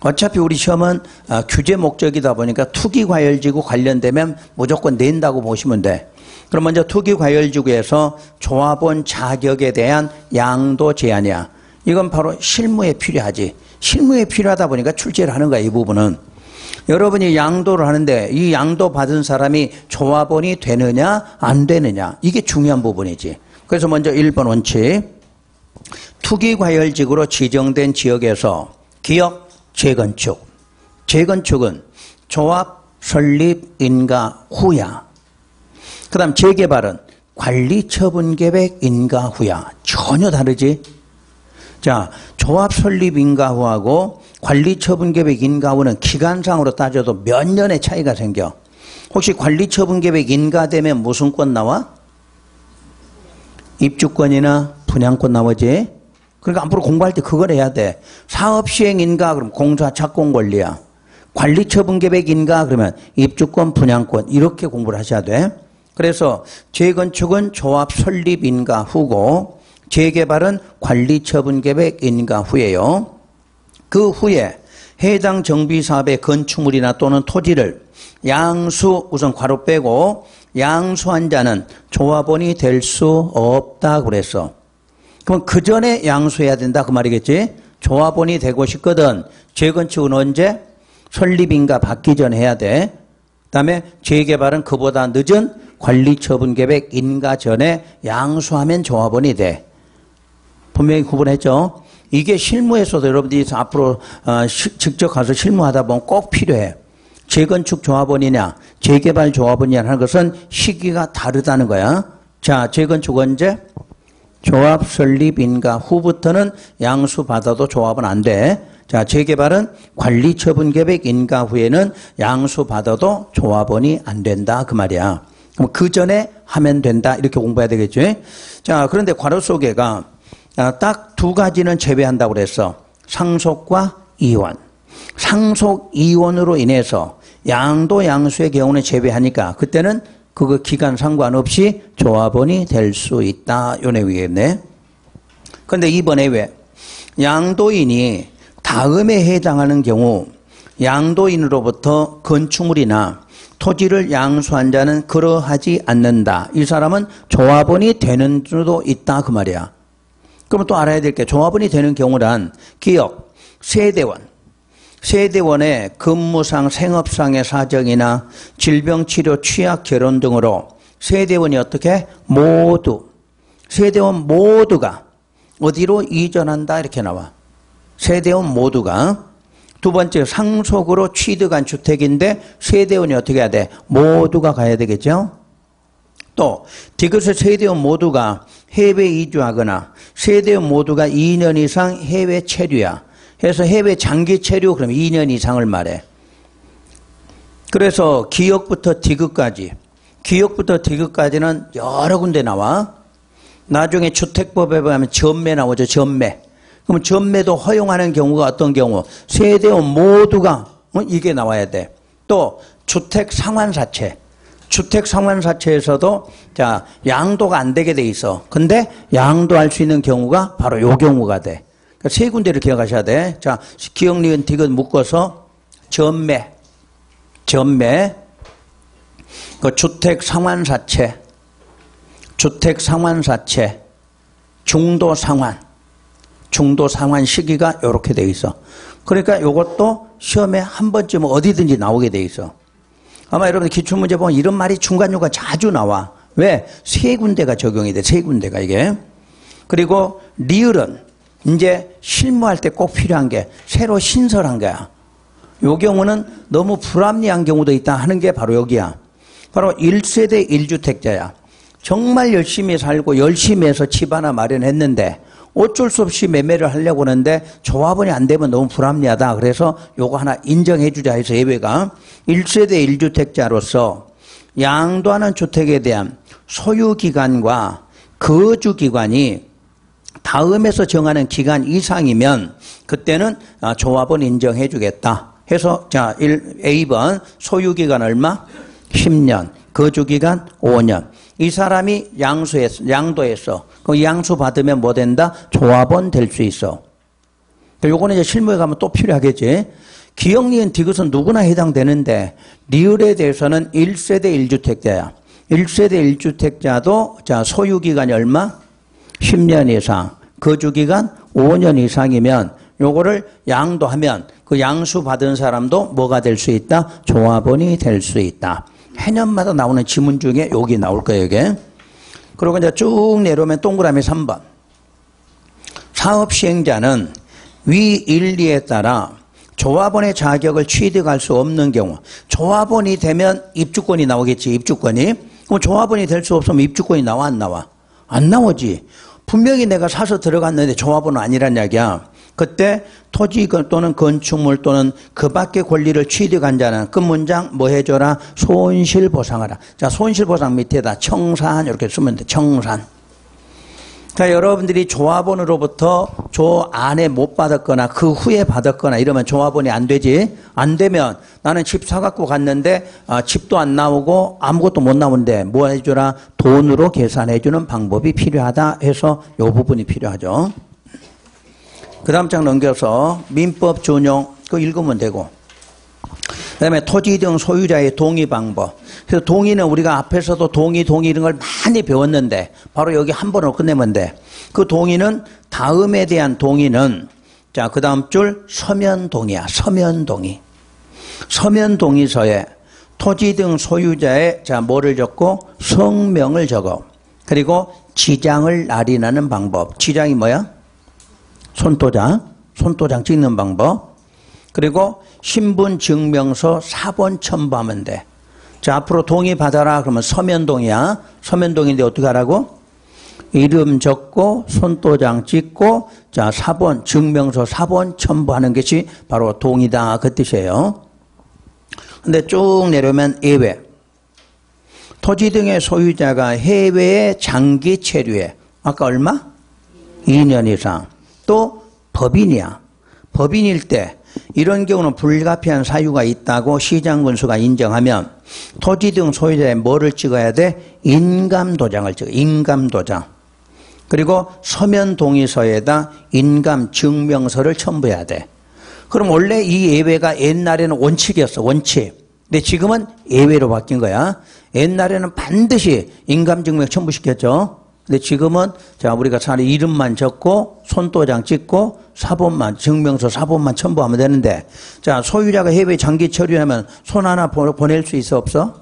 어차피 우리 시험은 규제 목적이다 보니까 투기과열지구 관련되면 무조건 낸다고 보시면 돼. 그럼 먼저 투기과열지구에서 조합원 자격에 대한 양도 제한이야. 이건 바로 실무에 필요하지. 실무에 필요하다 보니까 출제를 하는 거야, 이 부분은. 여러분이 양도를 하는데 이 양도 받은 사람이 조합원이 되느냐 안 되느냐 이게 중요한 부분이지. 그래서 먼저 1번 원칙. 투기과열지구로 지정된 지역에서 기업 재건축. 재건축은 조합 설립 인가 후야. 그 다음 재개발은 관리처분계획 인가 후야. 전혀 다르지? 자, 조합 설립 인가 후하고 관리처분계획 인가 후는 기간상으로 따져도 몇 년의 차이가 생겨. 혹시 관리처분계획 인가되면 무슨 권 나와? 입주권이나 분양권 나오지? 그러니까 앞으로 공부할 때 그걸 해야 돼. 사업시행인가? 그럼 공사 착공권리야. 관리처분계획인가? 그러면 입주권, 분양권 이렇게 공부를 하셔야 돼. 그래서 재건축은 조합 설립인가 후고 재개발은 관리처분계획인가 후예요. 그 후에 해당 정비사업의 건축물이나 또는 토지를 양수 우선 괄호 빼고 양수한 자는 조합원이 될 수 없다 그랬어. 그럼 그 전에 양수해야 된다 그 말이겠지. 조합원이 되고 싶거든. 재건축은 언제? 설립인가 받기 전에 해야 돼. 그다음에 재개발은 그보다 늦은 관리처분계획 인가 전에 양수하면 조합원이 돼. 분명히 구분했죠. 이게 실무에서도 여러분들이 앞으로 직접 가서 실무하다 보면 꼭 필요해. 재건축 조합원이냐 재개발 조합원이냐 하는 것은 시기가 다르다는 거야. 자, 재건축 언제? 조합 설립 인가 후부터는 양수 받아도 조합은 안 돼. 자, 재개발은 관리처분계획 인가 후에는 양수 받아도 조합원이 안 된다 그 말이야. 그럼 그 전에 하면 된다 이렇게 공부해야 되겠죠. 자, 그런데 괄호 속에가 딱 두 가지는 제외한다고 그랬어. 상속과 이혼. 상속 이혼으로 인해서 양도 양수의 경우는 제외하니까 그때는 그거 기간 상관없이 조합원이 될 수 있다. 요 내용이겠네. 그런데 이번에 왜? 양도인이 다음에 해당하는 경우 양도인으로부터 건축물이나 토지를 양수한 자는 그러하지 않는다. 이 사람은 조합원이 되는 수도 있다 그 말이야. 그러면 또 알아야 될 게 조합원이 되는 경우란 기업, 세대원. 세대원의 근무상 생업상의 사정이나 질병치료 취약 결혼 등으로 세대원이 어떻게? 모두 세대원 모두가 어디로 이전한다 이렇게 나와. 세대원 모두가. 두 번째 상속으로 취득한 주택인데 세대원이 어떻게 해야 돼? 모두가 가야 되겠죠. 또 디귿의 세대원 모두가 해외 이주하거나 세대원 모두가 2년 이상 해외 체류야. 해서 해외 장기 체류 그러면 2년 이상을 말해. 그래서 기역부터 디귿까지 디귿까지는 여러 군데 나와. 나중에 주택법에 보면 전매 나오죠. 전매. 그럼 전매도 허용하는 경우가 어떤 경우? 세대원 모두가 이게 나와야 돼. 또 주택 상환사채. 주택 상환사채에서도 자, 양도가 안 되게 돼 있어. 근데 양도할 수 있는 경우가 바로 요 경우가 돼. 그러니까 세 군데를 기억하셔야 돼. 자, 기억, 니은, 디귿 묶어서 전매, 그 주택 상환사채, 중도 상환 시기가 이렇게 돼 있어. 그러니까 이것도 시험에 한 번쯤 어디든지 나오게 돼 있어. 아마 여러분들 기출문제 보면 이런 말이 중간중간 자주 나와. 왜? 세 군데가 적용이 돼. 세 군데가 이게. 그리고 리을은 이제 실무할 때 꼭 필요한 게 새로 신설한 거야. 요 경우는 너무 불합리한 경우도 있다 하는 게 바로 여기야. 바로 1세대 1주택자야. 정말 열심히 살고 열심히 해서 집 하나 마련했는데 어쩔 수 없이 매매를 하려고 하는데 조합원이 안 되면 너무 불합리하다. 그래서 요거 하나 인정해 주자 해서 예외가 1세대 1주택자로서 양도하는 주택에 대한 소유기간과 거주기간이 다음에서 정하는 기간 이상이면 그때는 조합원 인정해 주겠다 해서 자, A번 소유기간 얼마? 10년, 거주기간 5년. 이 사람이 양도했어. 그 양수 받으면 뭐 된다? 조합원 될 수 있어. 요거는 이제 실무에 가면 또 필요하겠지. 기억, 니은, 디귿은 누구나 해당되는데 리을에 대해서는 1세대 1주택자야. 1세대 1주택자도 자, 소유기간이 얼마? 10년 이상. 거주기간 5년 이상이면 요거를 양도하면 그 양수 받은 사람도 뭐가 될 수 있다? 조합원이 될 수 있다. 해년마다 나오는 지문 중에 여기 나올 거예요, 이게. 그리고 이제 쭉 내려오면 동그라미 3번. 사업 시행자는 위 1, 2에 따라 조합원의 자격을 취득할 수 없는 경우, 조합원이 되면 입주권이 나오겠지, 입주권이. 그럼 조합원이 될 수 없으면 입주권이 나와, 안 나와? 안 나오지. 분명히 내가 사서 들어갔는데 조합원은 아니란 이야기야. 그때 토지 또는 건축물 또는 그 밖의 권리를 취득한 자는 그 문장 뭐 해줘라? 손실보상하라. 자, 손실보상 밑에다 청산 이렇게 쓰면 돼. 청산. 그러니까 여러분들이 조합원으로부터 조 안에 못 받았거나 그 후에 받았거나 이러면 조합원이 안 되지. 안 되면 나는 집 사갖고 갔는데 집도 안 나오고 아무것도 못 나오는데 뭐 해줘라? 돈으로 계산해주는 방법이 필요하다 해서 이 부분이 필요하죠. 그 다음 장 넘겨서 민법 준용 그거 읽으면 되고 그 다음에 토지 등 소유자의 동의 방법. 그래서 동의는 우리가 앞에서도 동의 이런 걸 많이 배웠는데 바로 여기 한 번으로 끝내면 돼. 그 동의는 다음에 대한 동의는 자, 그 다음 줄 서면 동의야. 서면 동의. 서면 동의서에 토지 등 소유자의 자, 뭐를 적고 성명을 적어. 그리고 지장을 날인하는 방법. 지장이 뭐야? 손도장 찍는 방법. 그리고 신분증명서 사본 첨부하면 돼. 자, 앞으로 동의 받아라 그러면 서면동이야. 서면동인데 어떻게 하라고? 이름 적고 손도장 찍고 자, 사본 증명서 사본 첨부하는 것이 바로 동의다 그 뜻이에요. 근데 쭉 내려오면 예외. 토지 등의 소유자가 해외에 장기 체류해. 아까 얼마? 2년 이상. 또 법인이야. 법인일 때 이런 경우는 불가피한 사유가 있다고 시장군수가 인정하면 토지 등 소유자의 뭐를 찍어야 돼? 인감도장을 찍어. 인감도장. 그리고 서면 동의서에다 인감증명서를 첨부해야 돼. 그럼 원래 이 예외가 옛날에는 원칙이었어. 원칙. 근데 지금은 예외로 바뀐 거야. 옛날에는 반드시 인감증명 첨부시켰죠. 근데 지금은 자, 우리가 차라리 이름만 적고 손도장 찍고 사본만 증명서 사본만 첨부하면 되는데 자, 소유자가 해외 장기 체류하면 손 하나 보낼 수 있어 없어?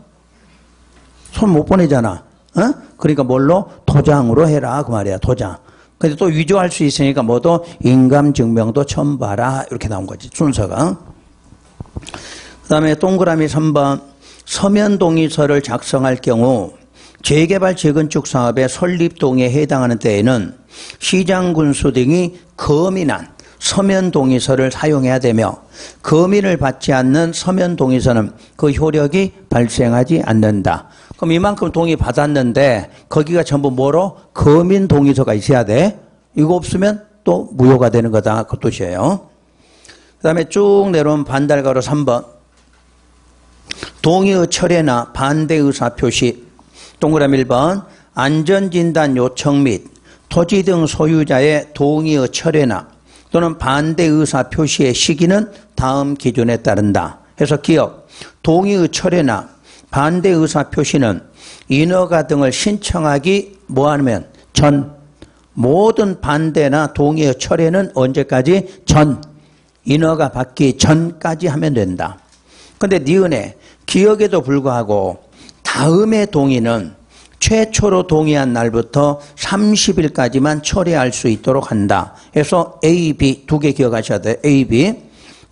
손 못 보내잖아. 어? 그러니까 뭘로? 도장으로 해라 그 말이야. 도장. 근데 또 위조할 수 있으니까 뭐도 인감증명도 첨부하라 이렇게 나온 거지 순서가. 그 다음에 동그라미 3번 서면 동의서를 작성할 경우 재개발 재건축 사업의 설립 동의에 해당하는 때에는 시장군수 등이 검인한 서면 동의서를 사용해야 되며 검인을 받지 않는 서면 동의서는 그 효력이 발생하지 않는다. 그럼 이만큼 동의 받았는데 거기가 전부 뭐로? 검인 동의서가 있어야 돼. 이거 없으면 또 무효가 되는 거다. 그 뜻이에요. 그 다음에 쭉 내려오면 반달가로 3번. 동의의 철회나 반대 의사 표시. 동그라미 1번 안전진단 요청 및 토지 등 소유자의 동의의 철회나 또는 반대 의사 표시의 시기는 다음 기준에 따른다. 해서 기억. 동의의 철회나 반대 의사 표시는 인허가 등을 신청하기 뭐하면 전. 모든 반대나 동의의 철회는 언제까지? 전. 인허가 받기 전까지 하면 된다. 근데 니은에 기억에도 불구하고 다음의 동의는 최초로 동의한 날부터 30일까지만 철회할 수 있도록 한다. 해서 A, B 두 개 기억하셔야 돼요. A, B.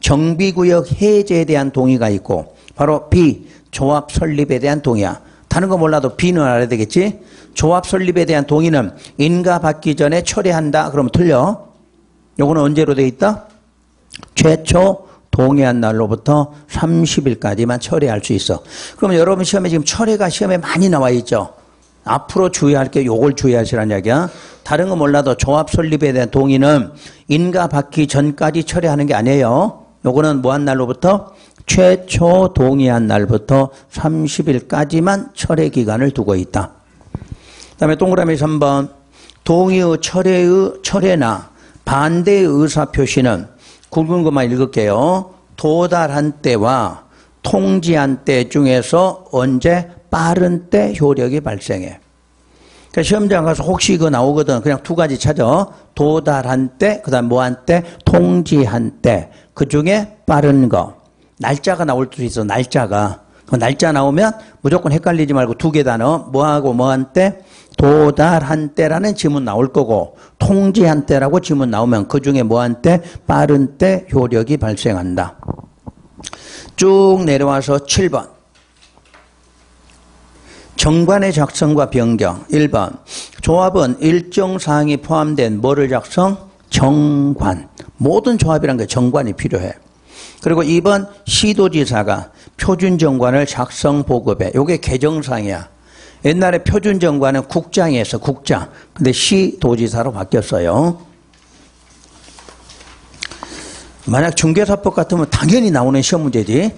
정비구역 해제에 대한 동의가 있고 바로 B. 조합 설립에 대한 동의야. 다른 거 몰라도 B는 알아야 되겠지? 조합 설립에 대한 동의는 인가 받기 전에 철회한다. 그러면 틀려. 요거는 언제로 돼 있다? 최초 동의한 날로부터 30일까지만 철회할 수 있어. 그러면 여러분 시험에 지금 철회가 시험에 많이 나와 있죠. 앞으로 주의할 게 요걸 주의하시라는 이야기야. 다른 거 몰라도 조합 설립에 대한 동의는 인가 받기 전까지 철회하는 게 아니에요. 요거는 뭐 한 날로부터? 최초 동의한 날부터 30일까지만 철회 기간을 두고 있다. 그 다음에 동그라미 3번 동의의 철회나 반대의 의사표시는 굵은 것만 읽을게요. 도달한 때와 통지한 때 중에서 언제 빠른 때 효력이 발생해. 그러니까 시험장 가서 혹시 이거 나오거든. 그냥 두 가지 찾아. 도달한 때, 그 다음 뭐한 때, 통지한 때. 그 중에 빠른 거. 날짜가 나올 수 있어. 날짜가. 그 날짜 나오면 무조건 헷갈리지 말고 두 개 단어. 뭐하고 뭐한 때, 도달한 때라는 지문 나올 거고 통지한 때라고 지문 나오면 그 중에 뭐한 때, 빠른 때 효력이 발생한다. 쭉 내려와서 7번. 정관의 작성과 변경. 1번. 조합은 일정 사항이 포함된 뭐를 작성? 정관. 모든 조합이란 게 정관이 필요해. 그리고 2번. 시도지사가 표준정관을 작성 보급해. 이게 개정사항이야. 옛날에 표준정관은 국장이었어. 국장. 근데 시도지사로 바뀌었어요. 만약 중개사법 같으면 당연히 나오는 시험 문제지.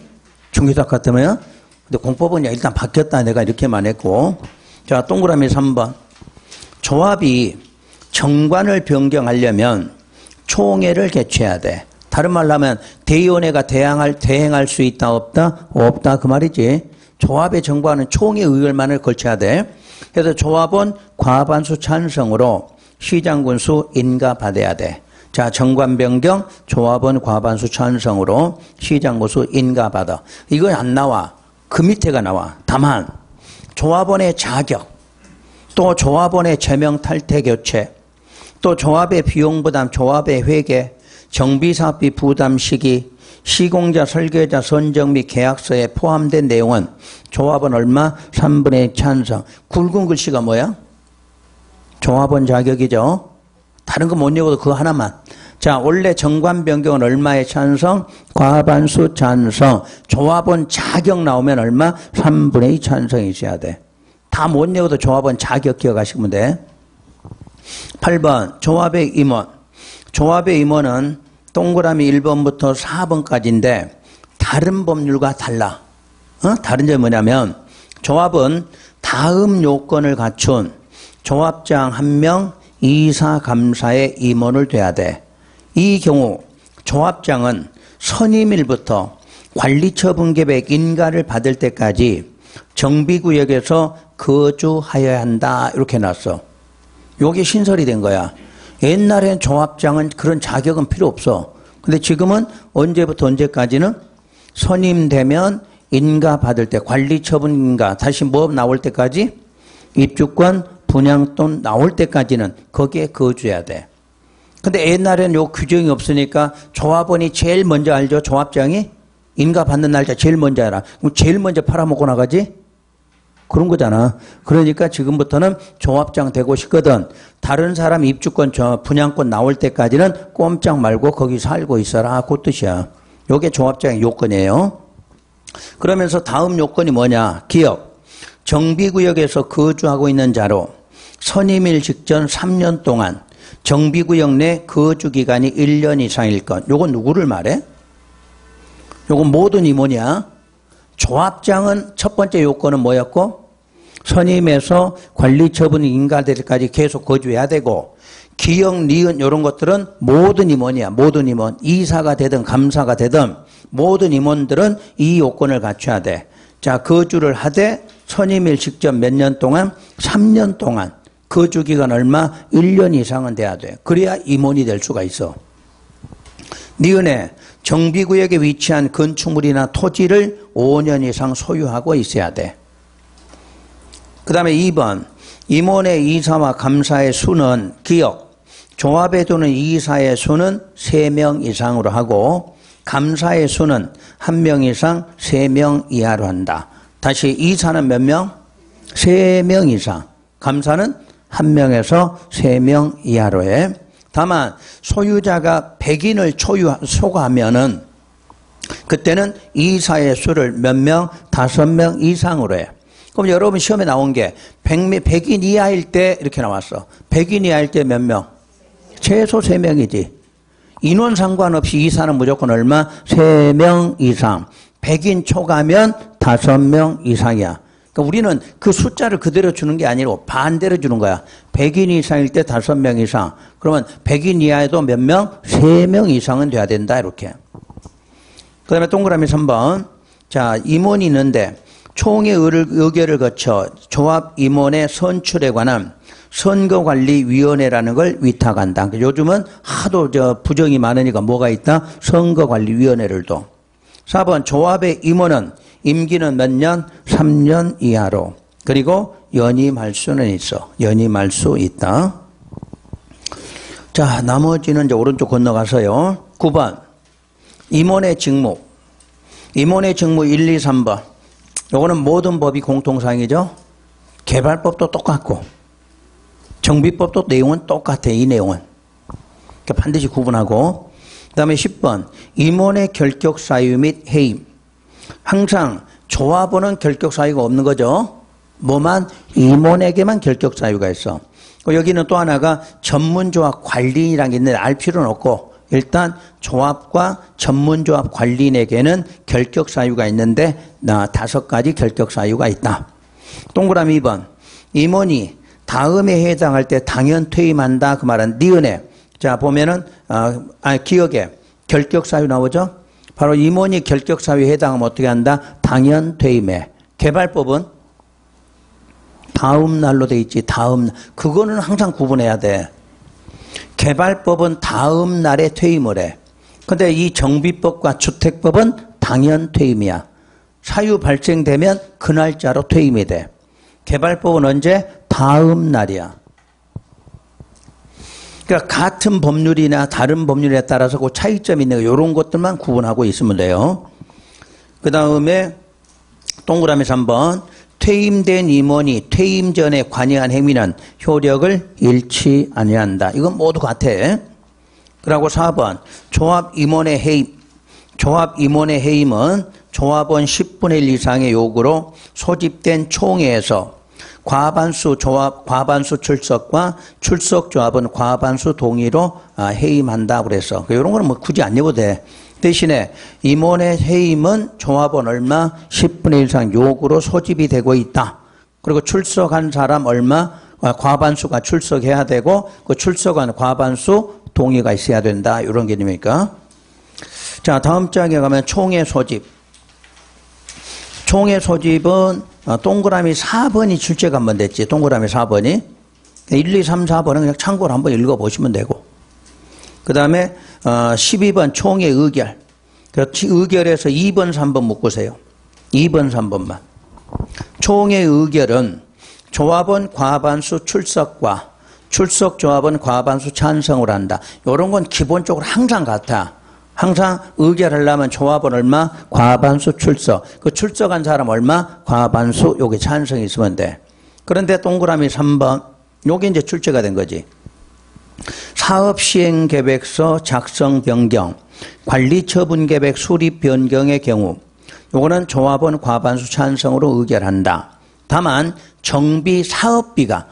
중개사법 같으면. 근데 공법은 일단 바뀌었다 내가 이렇게만 했고. 자, 동그라미 3번. 조합이 정관을 변경하려면 총회를 개최해야 돼. 다른 말로 하면 대의원회가 대행할 수 있다 없다? 없다 그 말이지. 조합의 정관은 총회 의결만을 거쳐야 돼. 그래서 조합은 과반수 찬성으로 시장군수 인가받아야 돼. 자, 정관 변경 조합은 과반수 찬성으로 시장군수 인가받아. 이건 안 나와. 그 밑에가 나와. 다만 조합원의 자격, 또 조합원의 제명 탈퇴 교체, 또 조합의 비용 부담, 조합의 회계, 정비사업비 부담 시기, 시공자, 설계자 선정 및 계약서에 포함된 내용은 조합원 얼마? 3분의 1 찬성. 굵은 글씨가 뭐야? 조합원 자격이죠. 다른 거 못 읽어도 그거 하나만. 자, 원래 정관 변경은 얼마의 찬성? 과반수 찬성. 조합원 자격 나오면 얼마? 3분의 2 찬성이 있어야 돼. 다 못 읽어도 조합원 자격 기억하시면 돼. 8번 조합의 임원. 조합의 임원은 동그라미 1번부터 4번까지인데 다른 법률과 달라. 다른 점이 뭐냐면 조합은 다음 요건을 갖춘 조합장 1명, 이사, 감사의 임원을 돼야 돼. 이 경우 조합장은 선임일부터 관리처분계획 인가를 받을 때까지 정비구역에서 거주하여야 한다. 이렇게 놨어. 요게 신설이 된 거야. 옛날엔 조합장은 그런 자격은 필요 없어. 근데 지금은 언제부터 언제까지는 선임되면 인가 받을 때 관리처분 인가 다시 뭐 나올 때까지 입주권 분양돈 나올 때까지는 거기에 거주해야 돼. 근데 옛날에는 요 규정이 없으니까 조합원이 제일 먼저 알죠. 조합장이 인가 받는 날짜 제일 먼저 알아. 그럼 제일 먼저 팔아먹고 나가지? 그런 거잖아. 그러니까 지금부터는 조합장 되고 싶거든. 다른 사람 입주권, 분양권 나올 때까지는 꼼짝 말고 거기 살고 있어라. 그 뜻이야. 요게 조합장의 요건이에요. 그러면서 다음 요건이 뭐냐? 기억. 정비구역에서 거주하고 있는 자로 선임일 직전 3년 동안 정비구역 내 거주기간이 1년 이상일 것. 요건 누구를 말해? 요건 모든 임원이야. 조합장은 첫 번째 요건은 뭐였고? 선임에서 관리 처분 인가될 때까지 계속 거주해야 되고, 기역, 니은 이런 것들은 모든 임원이야. 모든 임원. 이사가 되든 감사가 되든 모든 임원들은 이 요건을 갖춰야 돼. 자, 거주를 하되 선임일 직접 몇 년 동안? 3년 동안. 거주기간 얼마? 1년 이상은 돼야 돼. 그래야 임원이 될 수가 있어. 니은에 정비구역에 위치한 건축물이나 토지를 5년 이상 소유하고 있어야 돼. 그 다음에 2번, 임원의 이사와 감사의 수는 기역, 조합에 두는 이사의 수는 3명 이상으로 하고 감사의 수는 1명 이상 3명 이하로 한다. 다시 이사는 몇 명? 3명 이상. 감사는 1명에서 3명 이하로 해. 다만 소유자가 100인을 초과하면은 그때는 이사의 수를 몇 명? 5명 이상으로 해. 그럼 여러분 시험에 나온 게 100인 이하일 때 이렇게 나왔어. 100인 이하일 때 몇 명? 최소 3명이지. 인원 상관없이 이사는 무조건 얼마? 3명 이상. 100인 초과하면 5명 이상이야. 그러니까 우리는 그 숫자를 그대로 주는 게 아니고 반대로 주는 거야. 100인 이상일 때 5명 이상. 그러면 100인 이하에도 몇 명? 3명 이상은 돼야 된다. 이렇게. 그 다음에 동그라미 3번. 자, 임원이 있는데 총회 의결을 거쳐 조합 임원의 선출에 관한 선거관리위원회라는 걸 위탁한다. 요즘은 하도 부정이 많으니까 뭐가 있다? 선거관리위원회를 둬. 4번 조합의 임원은 임기는 몇 년? 3년 이하로. 그리고 연임할 수는 있어. 연임할 수 있다. 자, 나머지는 이제 오른쪽 건너가서요. 9번 임원의 직무. 임원의 직무 1, 2, 3번. 요거는 모든 법이 공통사항이죠. 개발법도 똑같고 정비법도 내용은 똑같아. 이 내용은. 그러니까 반드시 구분하고. 그 다음에 10번 임원의 결격 사유 및 해임. 항상 조합원은 결격 사유가 없는 거죠. 뭐만? 임원에게만 결격 사유가 있어. 여기는 또 하나가 전문조합 관리인이라는 게 있는데 알 필요는 없고 일단 조합과 전문조합 관리인에게는 결격 사유가 있는데 5가지 결격 사유가 있다. 동그라미 2번 임원이 다음에 해당할 때 당연 퇴임한다. 그 말은 니은에 자 보면은 기억에 결격 사유 나오죠. 바로 임원이 결격 사유에 해당하면 어떻게 한다? 당연 퇴임해. 개발법은 다음 날로 돼 있지. 다음 날. 그거는 항상 구분해야 돼. 개발법은 다음 날에 퇴임을 해. 근데 이 정비법과 주택법은 당연 퇴임이야. 사유 발생되면 그 날짜로 퇴임이 돼. 개발법은 언제? 다음 날이야. 그러니까 같은 법률이나 다른 법률에 따라서 그 차이점이 있는 이런 것들만 구분하고 있으면 돼요. 그 다음에 동그라미 3번 퇴임된 임원이 퇴임 전에 관여한 행위는 효력을 잃지 아니한다. 이건 모두 같아. 그리고 4번 조합 임원의 해임. 조합 임원의 해임은 조합원 10분의 1 이상의 요구로 소집된 총회에서 과반수 조합, 과반수 출석과 출석 조합은 과반수 동의로 해임한다 그래서 이런 거는 뭐 굳이 안 내고도 돼. 대신에 임원의 해임은 조합원 얼마? 10분의 1 이상 요구로 소집이 되고 있다. 그리고 출석한 사람 얼마? 과반수가 출석해야 되고 그 출석한 과반수 동의가 있어야 된다. 이런 개념이니까. 자, 다음 장에 가면 총회 소집. 총회 소집은 동그라미 4번이 출제가 한번 됐지. 동그라미 4번이. 1, 2, 3, 4번은 그냥 참고로 한번 읽어보시면 되고. 그 다음에 12번 총회 의결. 의결에서 2번, 3번 묶으세요. 2번, 3번만. 총회 의결은 조합원 과반수 출석과 출석 조합원 과반수 찬성을 한다. 이런 건 기본적으로 항상 같아. 항상 의결하려면 조합원 얼마? 과반수 출석. 그 출석한 사람 얼마? 과반수. 여기 찬성이 있으면 돼. 그런데 동그라미 3번. 요게 이제 출제가 된 거지. 사업시행계획서 작성 변경, 관리처분계획 수립 변경의 경우 요거는 조합원 과반수 찬성으로 의결한다. 다만 정비 사업비가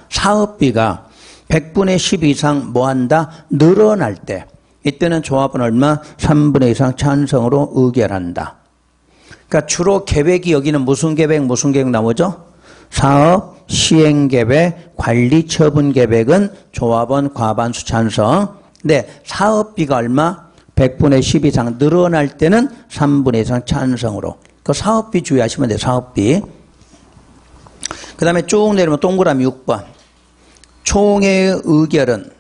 100분의 10 이상 뭐한다? 늘어날 때 이때는 조합원 얼마? 3분의 2 이상 찬성으로 의결한다. 그러니까 주로 계획이 여기는 무슨 계획 나오죠? 사업 시행 계획, 관리 처분 계획은 조합원 과반수 찬성. 근데 사업비가 얼마? 100분의 10 이상 늘어날 때는 3분의 1 이상 찬성으로. 그 사업비 주의하시면 돼요. 사업비. 그 다음에 쭉 내리면 동그라미 6번. 총회의 의결은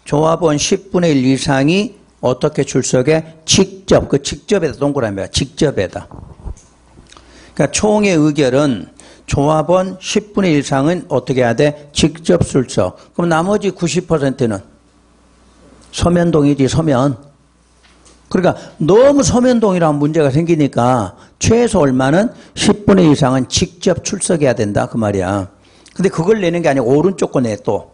조합원 10분의 1 이상이 어떻게 출석해? 직접. 그 직접에다 동그라미야. 직접에다. 그러니까 총회 의결은 조합원 10분의 1 이상은 어떻게 해야 돼? 직접 출석. 그럼 나머지 90%는 서면동의지, 서면. 그러니까 너무 서면동의라면 문제가 생기니까 최소 얼마는 10분의 1 이상은 직접 출석해야 된다. 그 말이야. 근데 그걸 내는 게 아니고 오른쪽 거 내 또.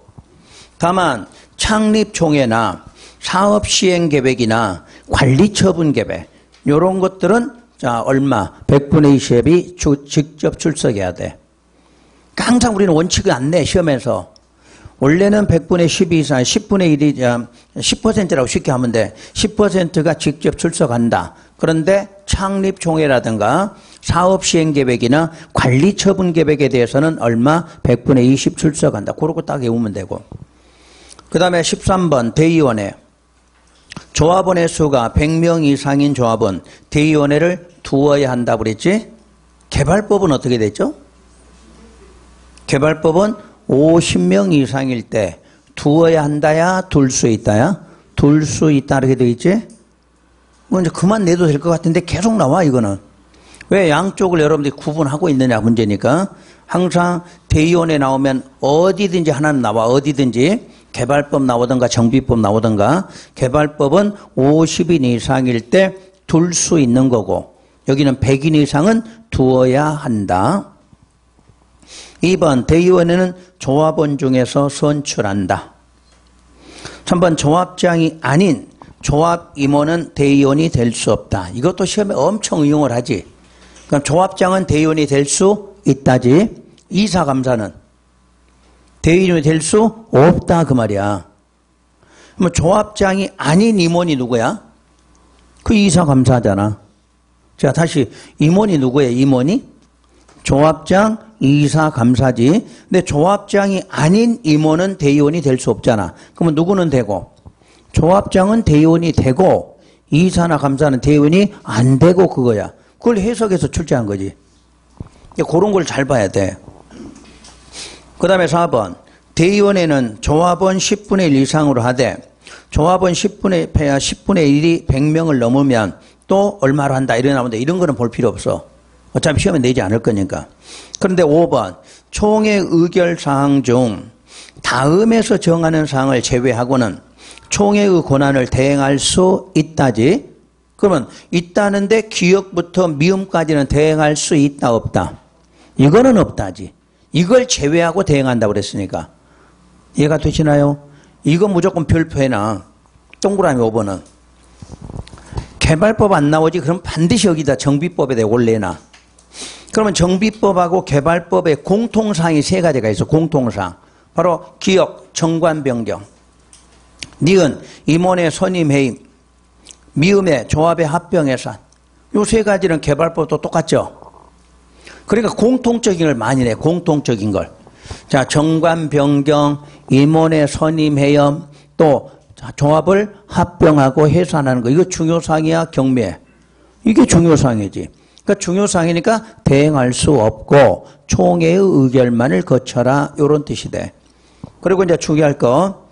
다만 창립총회나 사업시행계획이나 관리처분계획 이런 것들은 자 얼마? 100분의 20이 직접 출석해야 돼. 항상 우리는 원칙을 안 내 시험에서. 원래는 100분의 12 이상 10분의 1이 10%라고 쉽게 하면 돼. 10%가 직접 출석한다. 그런데 창립총회라든가 사업시행계획이나 관리처분계획에 대해서는 얼마? 100분의 20 출석한다. 그러고 딱 외우면 되고. 그 다음에 13번 대의원회. 조합원의 수가 100명 이상인 조합원 대의원회를 두어야 한다고 그랬지? 개발법은 어떻게 됐죠? 개발법은 50명 이상일 때 두어야 한다야 둘 수 있다야? 둘 수 있다 이렇게 되어 있지? 뭐 이제 그만 내도 될 것 같은데 계속 나와 이거는. 왜 양쪽을 여러분들이 구분하고 있느냐 문제니까. 항상 대의원에 나오면 어디든지 하나는 나와. 어디든지. 개발법 나오든가 정비법 나오든가. 개발법은 50인 이상일 때 둘 수 있는 거고 여기는 100인 이상은 두어야 한다. 2번 대의원회는 조합원 중에서 선출한다. 3번 조합장이 아닌 조합 임원은 대의원이 될 수 없다. 이것도 시험에 엄청 응용을 하지. 그럼 조합장은 대의원이 될 수 있다지. 이사감사는 대의원이 될 수 없다 그 말이야. 그럼 조합장이 아닌 임원이 누구야? 그 이사감사잖아. 자 다시 임원이 누구예요? 임원이? 조합장, 이사감사지. 근데 조합장이 아닌 임원은 대의원이 될 수 없잖아. 그러면 누구는 되고? 조합장은 대의원이 되고 이사나 감사는 대의원이 안 되고 그거야. 그걸 해석해서 출제한 거지. 그런 걸 잘 봐야 돼. 그 다음에 4번 대의원회는 조합원 10분의 1 이상으로 하되 조합원 10분의 1이 100명을 넘으면 또 얼마로 한다 이래 나오는데 이런 거는 볼 필요 없어. 어차피 시험에 내지 않을 거니까. 그런데 5번 총회 의결 사항 중 다음에서 정하는 사항을 제외하고는 총회의 권한을 대행할 수 있다지. 그러면 있다는데 기역부터 미음까지는 대행할 수 있다 없다. 이거는 없다지. 이걸 제외하고 대행한다고 그랬으니까. 이해가 되시나요? 이건 무조건 별표해놔. 동그라미 5번은. 개발법 안 나오지? 그럼 반드시 여기다 정비법에 대해 올려놔. 그러면 정비법하고 개발법의 공통사항이 세 가지가 있어. 공통사항. 바로 기역, 정관 변경. 니은, 임원의 선임해임. 미음의 조합의 합병 해산. 요 세 가지는 개발법도 똑같죠. 그러니까 공통적인 걸 많이 내. 공통적인 걸. 자, 정관 변경, 임원의 선임해임, 또 조합을 합병하고 해산하는 거. 이거 중요사항이야, 경매. 이게 중요사항이지. 그러니까 중요사항이니까 대행할 수 없고 총회의 의결만을 거쳐라. 이런 뜻이 돼. 그리고 이제 중요할 거,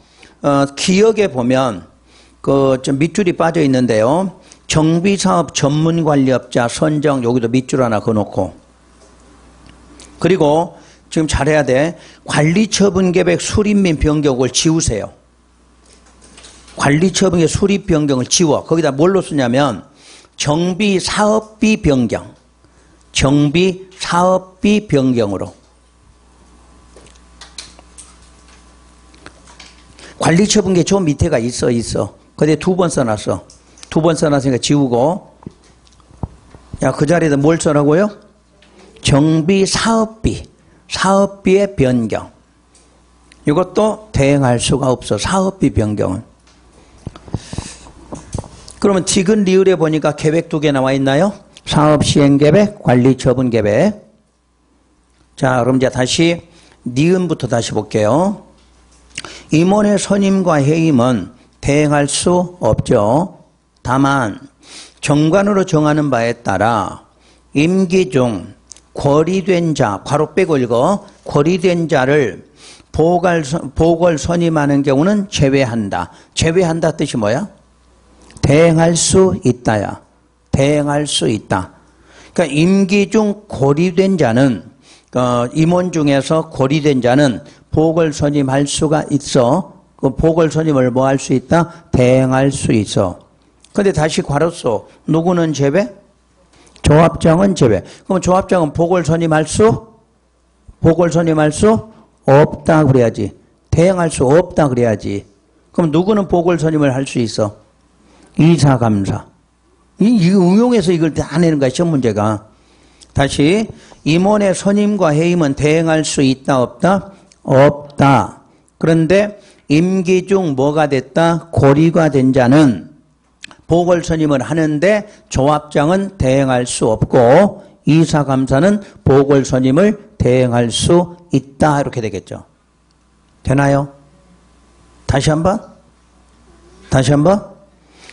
기역에 보면 좀 밑줄이 빠져 있는데요. 정비사업 전문관리업자 선정, 여기도 밑줄 하나 그어놓고. 그리고 지금 잘해야 돼. 관리처분계획 수립 및 변경을 지우세요. 관리처분의 수립 변경을 지워. 거기다 뭘로 쓰냐면 정비사업비 변경. 정비사업비 변경으로. 관리처분계 저 밑에가 있어. 근데 2번 써놨어. 2번 써놨으니까 지우고. 야, 그 자리에다 뭘 써라고요? 정비사업비. 사업비의 변경. 이것도 대행할 수가 없어. 사업비 변경은. 그러면 디귿 리을에 보니까 계획 두 개 나와 있나요? 사업 시행 계획, 관리 처분 계획. 자, 그럼 이제 다시 니은부터 다시 볼게요. 임원의 선임과 해임은 대행할 수 없죠. 다만 정관으로 정하는 바에 따라 임기 중 권리된 자, 괄호 빼고 읽어. 권리된 자를 보궐 선임하는 경우는 제외한다. 제외한다 뜻이 뭐야? 대행할 수 있다야. 대행할 수 있다. 그러니까 임기 중 권리된 자는 임원 중에서 권리된 자는 보궐 선임할 수가 있어. 그 보궐 선임을 뭐 할 수 있다? 대행할 수 있어. 근데 다시 괄호소 누구는 제외? 조합장은 제외. 그럼 조합장은 보궐 선임할 수 없다 그래야지. 대행할 수 없다 그래야지. 그럼 누구는 보궐 선임을 할 수 있어? 이사감사. 이거 응용해서 이걸 다 내는 거야, 시험 문제가. 다시 임원의 선임과 해임은 대행할 수 있다 없다? 없다. 그런데 임기 중 뭐가 됐다? 고리가 된 자는 보궐 선임을 하는데 조합장은 대행할 수 없고 이사감사는 보궐 선임을 대행할 수 있다. 이렇게 되겠죠. 되나요? 다시 한번.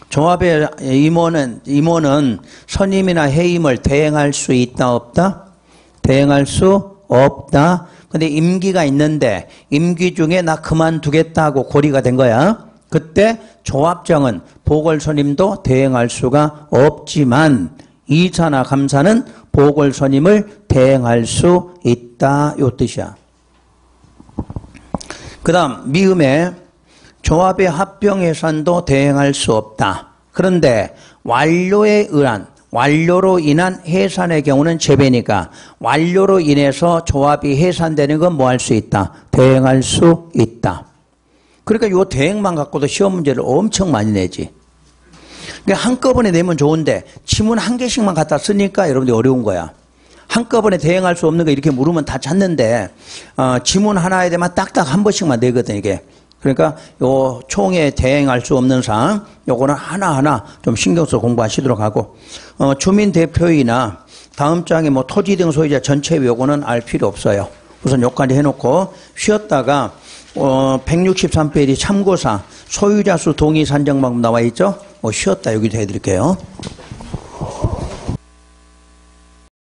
조합의 임원은 선임이나 해임을 대행할 수 있다 없다? 대행할 수 없다. 근데 임기가 있는데 임기 중에 나 그만두겠다고 고리가 된 거야. 그때 조합장은 보궐선임도 대행할 수가 없지만 이사나 감사는 보궐선임을 대행할 수 있다. 요 뜻이야. 그 다음 미음에 조합의 합병해산도 대행할 수 없다. 그런데 완료로 인한 해산의 경우는 제배니까 완료로 인해서 조합이 해산되는 건 뭐 할 수 있다? 대행할 수 있다. 그러니까 요 대행만 갖고도 시험 문제를 엄청 많이 내지. 그러니까 한꺼번에 내면 좋은데 지문 한 개씩만 갖다 쓰니까 여러분들이 어려운 거야. 한꺼번에 대행할 수 없는 거 이렇게 물으면 다 찾는데 지문 하나에 대만 딱딱 한 번씩만 내거든 이게. 그러니까 요 총에 대행할 수 없는 사항 요거는 하나하나 좀 신경 써 공부하시도록 하고 주민 대표이나 다음 장에 뭐 토지 등 소유자 전체 요거는 알 필요 없어요. 우선 요까지 해놓고 쉬었다가 163페이지 참고사 소유자 수 동의 산정 방법 나와 있죠? 쉬었다 여기도 해드릴게요.